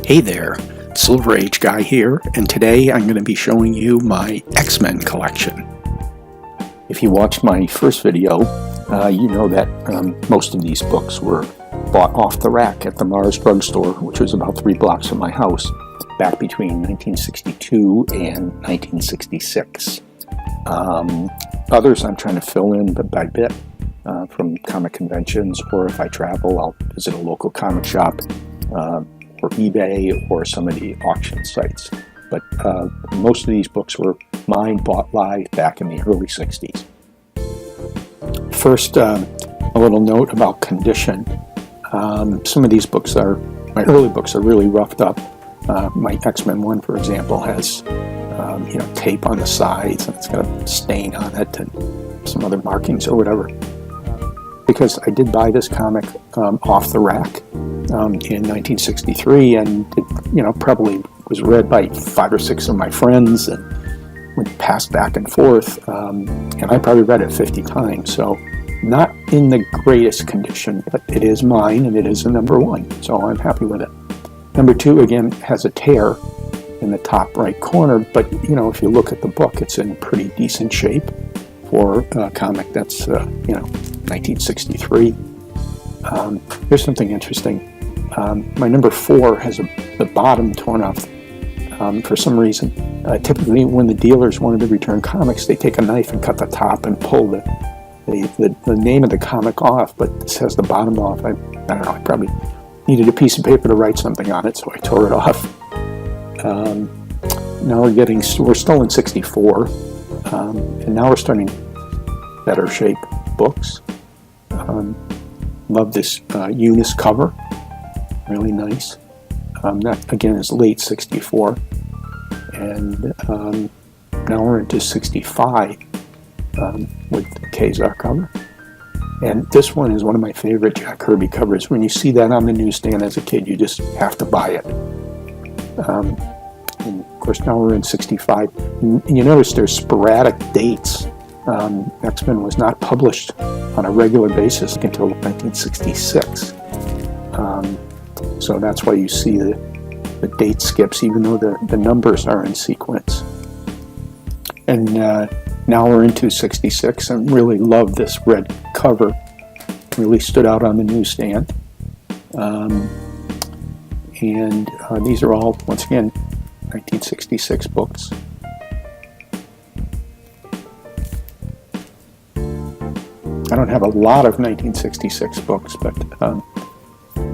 Hey there, Silver Age Guy here, and today I'm going to be showing you my X-Men collection. If you watched my first video, you know that most of these books were bought off the rack at the Mars drugstore, which was about 3 blocks from my house, back between 1962 and 1966. Others I'm trying to fill in bit by bit from comic conventions, or if I travel, I'll visit a local comic shop, or eBay, or some of the auction sites. But most of these books were mine, bought live back in the early 60s. First, a little note about condition. Some of these books my early books are really roughed up. My X-Men one, for example, has tape on the sides, and it's got a stain on it and some other markings or whatever. Because I did buy this comic off the rack in 1963, and it probably was read by 5 or 6 of my friends and went passed back and forth, and I probably read it 50 times. So not in the greatest condition, but it is mine, and it is a number 1, so I'm happy with it. Number 2, again, has a tear in the top right corner, but if you look at the book, it's in pretty decent shape for a comic that's 1963. Here's something interesting. My number 4 has the bottom torn off for some reason. Typically, when the dealers wanted to return comics, they take a knife and cut the top and pull the name of the comic off, but this has the bottom off. I don't know, I probably needed a piece of paper to write something on it, so I tore it off. Now we're still in 64, and now we're starting better shape books. Love this Eunice cover, really nice. That again is late 64, and now we're into 65 with the Kazar cover. And this one is one of my favorite Jack Kirby covers. When you see that on the newsstand as a kid, you just have to buy it. And of course, now we're in 65. And you notice there's sporadic dates. X-Men was not published on a regular basis until 1966. So that's why you see the date skips, even though the numbers are in sequence. And now we're into 66, and really love this red cover. Really stood out on the newsstand. And these are all, once again, 1966 books. I don't have a lot of 1966 books, but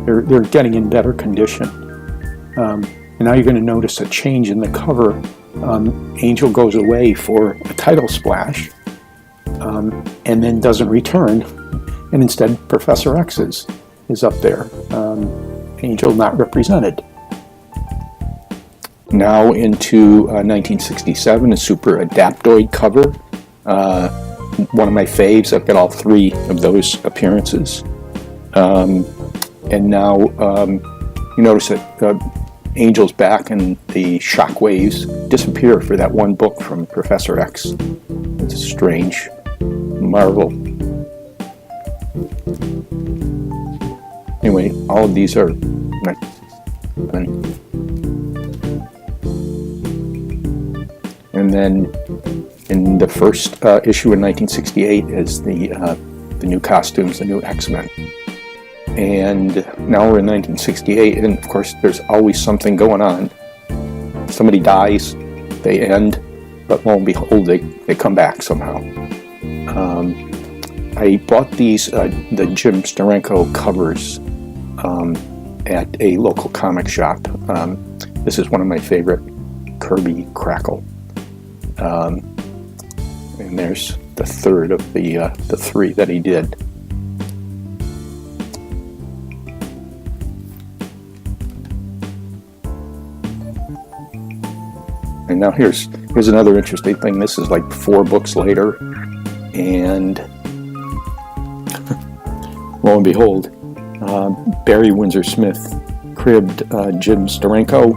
they're getting in better condition. And now you're going to notice a change in the cover. Angel goes away for a title splash, and then doesn't return, and instead Professor X is up there. Angel not represented. Now into 1967, a super adaptoid cover. One of my faves. I've got all 3 of those appearances. And now you notice that Angel's back, and the shockwaves disappear for that one book from Professor X. It's a strange marvel. Anyway, all of these are and then in the first issue in 1968 is the new costumes, the new X-Men. And now we're in 1968, and of course there's always something going on. Somebody dies, they end, but lo and behold, they come back somehow. I bought these, the Jim Steranko covers at a local comic shop. This is one of my favorite Kirby Crackle. And there's the third of the 3 that he did. And now here's another interesting thing. This is like 4 books later, and lo and behold, Barry Windsor Smith cribbed Jim Steranko,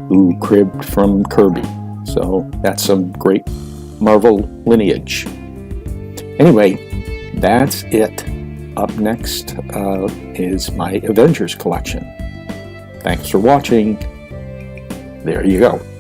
who cribbed from Kirby. So that's some great Marvel lineage. Anyway, that's it. Up next is my Avengers collection. Thanks for watching. There you go.